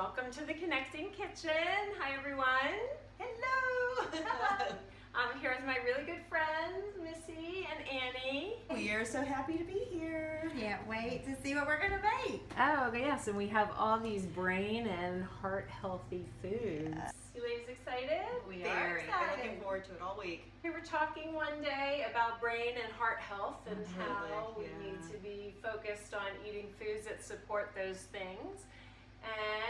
Welcome to the Connecting Kitchen. Hi everyone. Hello. Here with my really good friends, Missy and Annie. We are so happy to be here. Can't wait to see what we're gonna make. Oh yes, and we have all these brain and heart healthy foods. Yes. You ladies excited? We Very. are Been excited. looking forward to it all week. We were talking one day about brain and heart health and how we yeah. need to be focused on eating foods that support those things.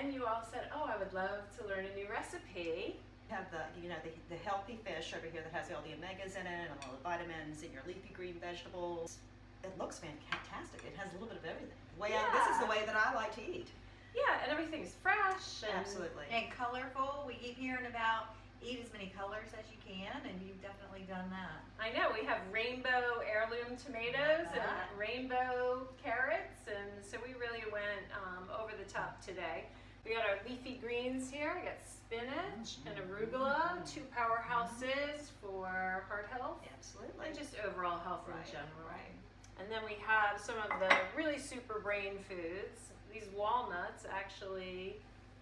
And you all said, oh, I would love to learn a new recipe. We have the healthy fish over here that has all the omegas in it and all the vitamins and your leafy green vegetables. It looks fantastic. It has a little bit of everything. This is the way that I like to eat. Yeah, and everything's fresh. And Absolutely. And colorful. We keep hearing about eat as many colors as you can, and you've definitely done that. I know, we have rainbow heirloom tomatoes and rainbow carrots, and so we really went over the top today. We got our leafy greens here. We got spinach and arugula, two powerhouses for heart health Absolutely. and just overall health in Right, general. right. And then we have some of the really super brain foods. These walnuts actually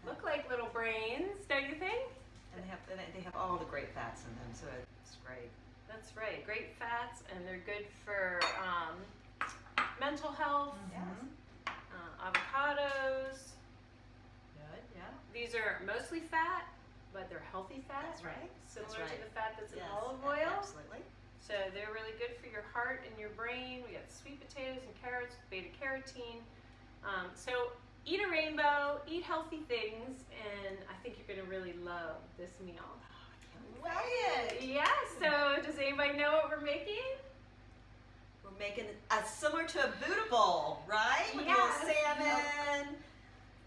look like little brains, don't you think? And they have all the great fats in them, so it's great. That's right, great fats, and they're good for mental health. Yes. Avocados. Good, yeah. These are mostly fat, but they're healthy fat. That's right. Similar That's right. to the fat that's in Yes, olive oil. Absolutely. So they're really good for your heart and your brain. We got sweet potatoes and carrots with beta carotene. So eat a rainbow, eat healthy things, and I think you're going to really love this meal. Yeah, so does anybody know what we're making? We're making similar to a Buddha bowl, right? With a little Yes. salmon.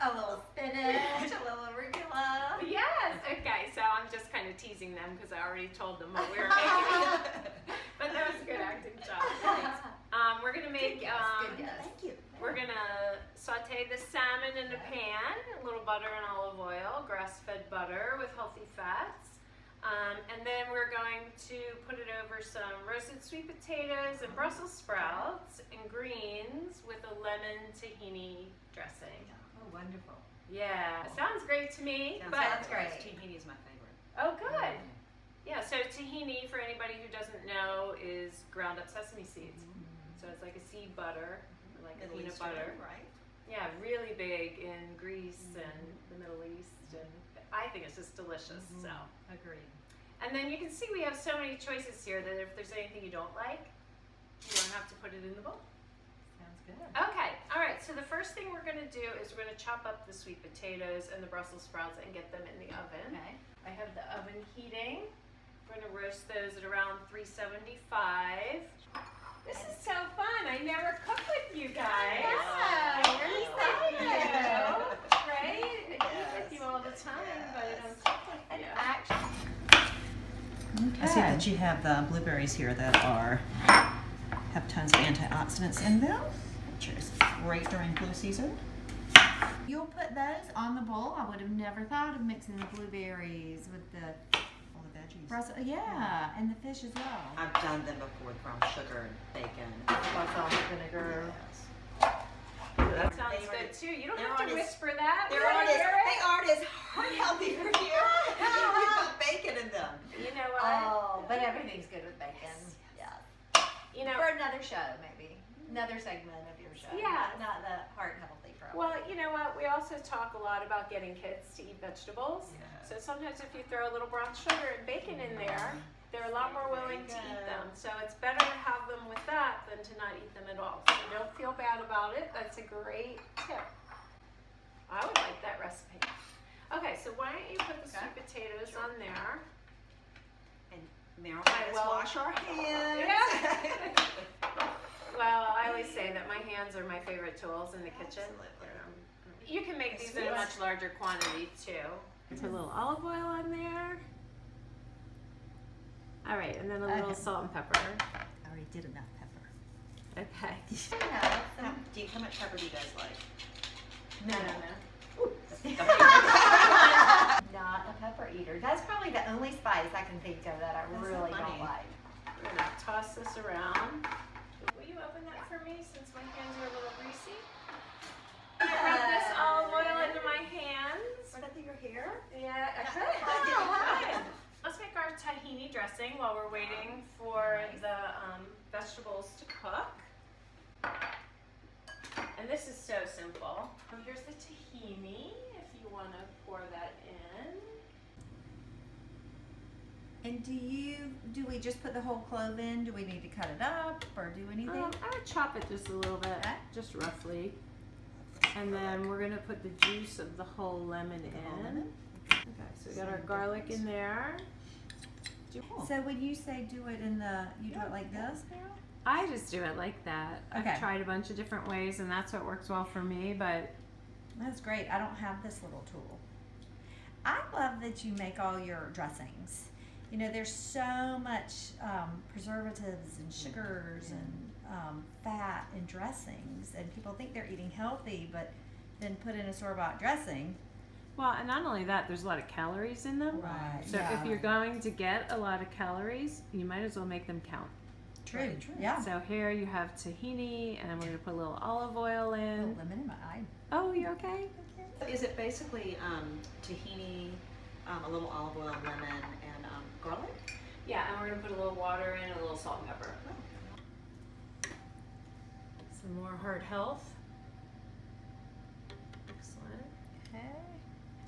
A little spinach, a little arugula. Yes. Okay, so I'm just kind of teasing them because I already told them what we were making. But that was a good acting job. We're going to make, Good guess. Thank you. we're going to saute the salmon in a pan, a little butter and olive oil, grass-fed butter with healthy fats. And then we're going to put it over some roasted sweet potatoes and Brussels sprouts and greens with a lemon tahini dressing. Oh, wonderful. Yeah, sounds great to me. Sounds great. Tahini is my favorite. Oh, good. Yeah, so tahini, for anybody who doesn't know, is ground up sesame seeds. So it's like a seed butter, like Middle peanut Eastern, butter. right? Yeah, really big in Greece and the Middle East, and I think it's just delicious. So, Agreed. and then you can see we have so many choices here that if there's anything you don't like, you don't have to put it in the bowl. Sounds good. Okay, all right. So the first thing we're going to do is we're going to chop up the sweet potatoes and the Brussels sprouts and get them in the oven. Okay. I have the oven heating. We're going to roast those at around 375. This is so fun. I never cook with you guys. Yeah, you're Thank excited. you. Right? I eat with you all the time, but I don't cook with you. I see that you have the blueberries here that have tons of antioxidants in them, which is great during flu season. You'll put those on the bowl. I would have never thought of mixing the blueberries with the All the veggies. Brussels. Yeah, and the fish as well. I've done them before with brown sugar and bacon. Balsamic vinegar. Yes. That sounds good too. You don't have to whisper that. They We don't hear it. aren't as heart healthy for you. You've got bacon in them. You know what? Oh, but everything's good with bacon. Yes. Yeah. You know, For another show, maybe. Another segment of your show. Yeah. Not the heart healthy program. well, you know what? We also talk a lot about getting kids to eat vegetables. Yes. So sometimes if you throw a little brown sugar and bacon in there, they're a lot more willing to eat them. So it's better to have them with that than to not eat them at all. So don't feel bad about it. That's a great tip. I would like that recipe. Okay, so why don't you put the sweet potatoes on there? And Meryl, Might let's well- wash our hands. Yeah. Well, I always say that my hands are my favorite tools in the kitchen. Absolutely. You can make these in a much larger quantity too. Put a little olive oil on there. All right, and then a little salt and pepper. I already did enough pepper. Okay. How much pepper do you guys like? No. Not a pepper eater. That's probably the only spice I can think of that I That's so really funny. don't like. We're gonna toss this around. Will you open that for me since my hands are a little greasy? Rub this olive oil into my hand. dressing while we're waiting for the vegetables to cook. And this is so simple. Here's the tahini, if you want to pour that in. And do we just put the whole clove in? Do we need to cut it up or do anything? I would chop it just a little bit, just roughly. And then we're gonna put the juice of the whole lemon in. Okay, so we got our garlic in there. So when you say do it in the, you do it like this, Meryl? I just do it like that. Okay. I've tried a bunch of different ways and that's what works well for me, but That's great. I don't have this little tool. I love that you make all your dressings. You know, there's so much preservatives and sugars and fat in dressings, and people think they're eating healthy, but then put in a store-bought dressing. well, and not only that, there's a lot of calories in them. Right. So if you're going to get a lot of calories, you might as well make them count. True. Yeah. So here you have tahini, and we're gonna put a little olive oil A in. little lemon in my eye. Oh, you okay? Is it basically tahini, a little olive oil, lemon, and garlic? Yeah, and we're gonna put a little water in and a little salt and pepper. Some more heart health. Excellent. Okay.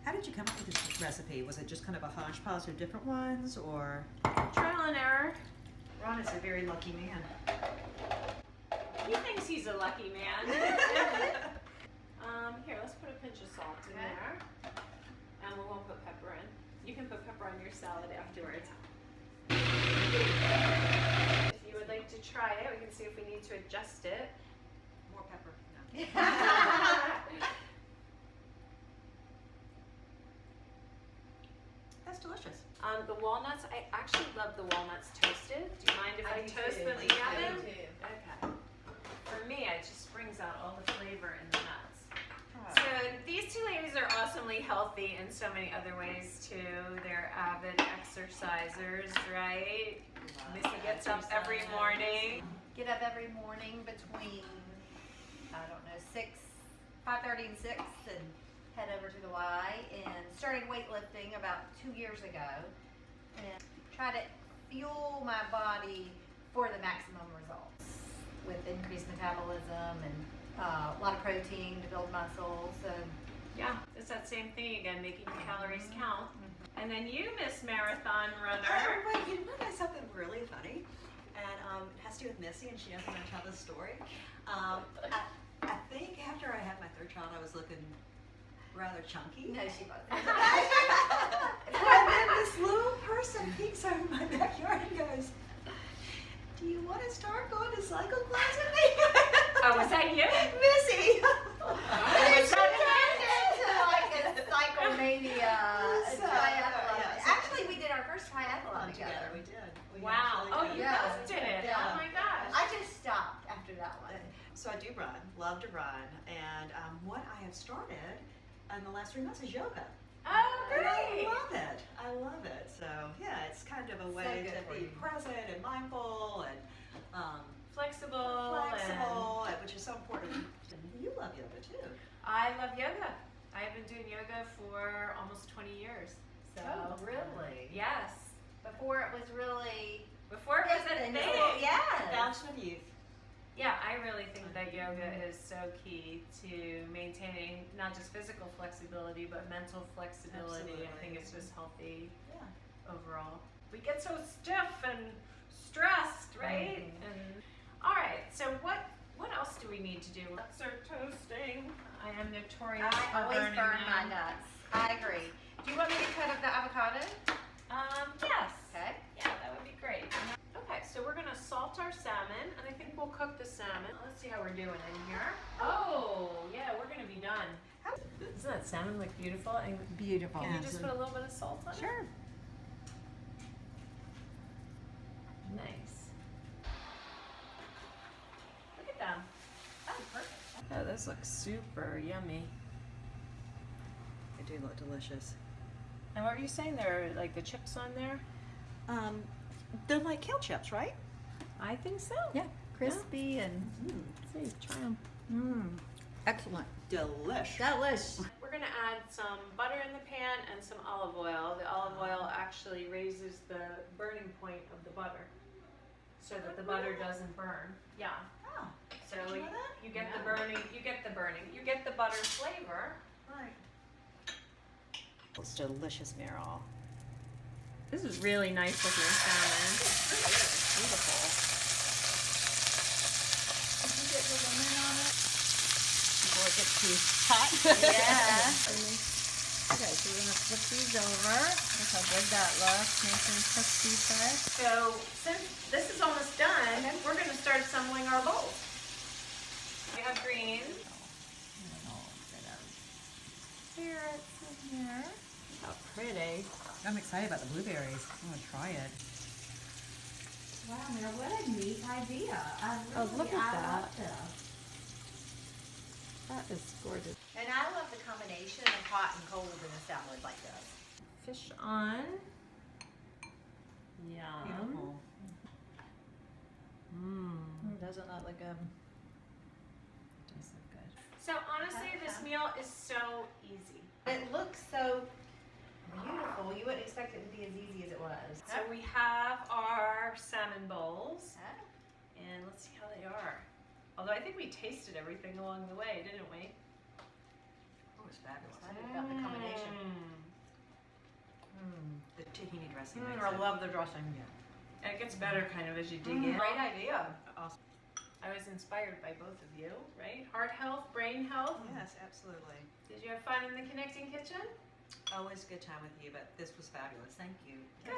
How did you come up with this recipe? Was it just kind of a hodgepodge of different ones, or? Trial and error. Ron is a very lucky man. He thinks he's a lucky man. Here, let's put a pinch of salt in there. And we won't put pepper in. You can put pepper on your salad afterwards. If you would like to try it, we can see if we need to adjust it. More pepper. No. That's delicious. The walnuts, I actually love the walnuts toasted. Do you mind if I toast them in the oven? Okay. For me, it just brings out all the flavor in the nuts. So these two ladies are awesomely healthy in so many other ways too. They're avid exercisers, right? Missy gets up every morning. Get up every morning between, I don't know, 5:30 and 6 and head over to the Y, and started weightlifting about 2 years ago and try to fuel my body for the maximum results with increased metabolism and a lot of protein to build muscle. So Yeah, it's that same thing again, making your calories count. And then you, Miss Marathon Runner. Wait, you know something really funny? And it has to do with Missy, and she doesn't know how this story. I think after I had my third child, I was looking rather chunky. no, she wasn't. And then this little person peeks over my backyard and goes, "Do you want to start going to cycle class with me?" Oh, was that you? Missy! And she turned into like a cyclemania triathlon. yeah. Actually, we did our first triathlon together. We did. We Wow. actually Oh, did. you Yeah. both did it. Yeah. Oh my gosh. I just stopped after that one. So I do run, love to run, and what I have started in the last 3 months is yoga. Oh, And I great. love it. I love it. So yeah, it's kind of a way good to for be you. present and mindful and Flexible. flexible, which is so important. And you love yoga too. I love yoga. I've been doing yoga for almost 20 years. So Oh, really? yes. Before it was really Before it was a thing. Yes. Fountain of youth. Yeah, I really think that yoga is so key to maintaining not just physical flexibility, but mental flexibility. I think it's just healthy Yeah. overall. We get so stiff and stressed, right? And all right, so what else do we need to do? Nuts are toasting. I am notorious I for always burning burn my them. nuts. I agree. Do you want me to cut up the avocado? Yes. Okay. Yeah, that would be great. Okay, so we're gonna salt our salmon, and I think we'll cook the salmon. Let's see how we're doing in here. Oh, yeah, we're gonna be done. Doesn't that salmon look beautiful? And Beautiful. can you just put a little bit of salt on it? Sure. Nice. Look at them. Oh, perfect. Oh, those look super yummy. They do look delicious. And what were you saying? There are like the chips on there? They're like kale chips, right? I think so. Yeah. Crispy and Let's see, try them. excellent. Delish. Delish. We're gonna add some butter in the pan and some olive oil. The olive oil actually raises the burning point of the butter so that the butter doesn't burn. Yeah. Oh, So did you know that? you get the burning, you get the butter flavor. Right. It's delicious, Meryl. This is really nice looking salmon. Beautiful. Did you get the lemon on it? Before it gets too hot. Yeah. Okay, so we're gonna flip these over. Look how good that looks. Nice and crispy fresh. So since this is almost done, we're going to start assembling our bowls. We have greens. And a little bit of carrots in here. How pretty. I'm excited about the blueberries. I'm gonna try it. Wow, Mira, what a neat idea. Oh, look at that. love this. That is gorgeous. And I love the combination of hot and cold in a salad like this. Fish on. Yum. Beautiful. Mmm. Doesn't that look good? Tastes so good. So honestly, this meal is so easy. It looks so beautiful. You wouldn't expect it to be as easy as it was. So we have our salmon bowls, Oh. and let's see how they are. Although I think we tasted everything along the way, didn't we? Oh, it's fabulous. Excited about the combination. The tahini dressing. Mm, makes I it- love the dressing. And it gets better kind of as you dig in. Great idea. Awesome. I was inspired by both of you, right? Heart health, brain health. Yes, absolutely. Did you have fun in the Connecting Kitchen? Always a good time with you, but this was fabulous. Thank you. Good.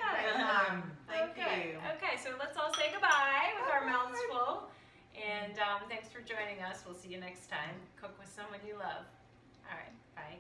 Thank okay. you. Okay, so let's all say goodbye with our mouths full. And thanks for joining us. We'll see you next time. Cook with someone you love. All right, bye.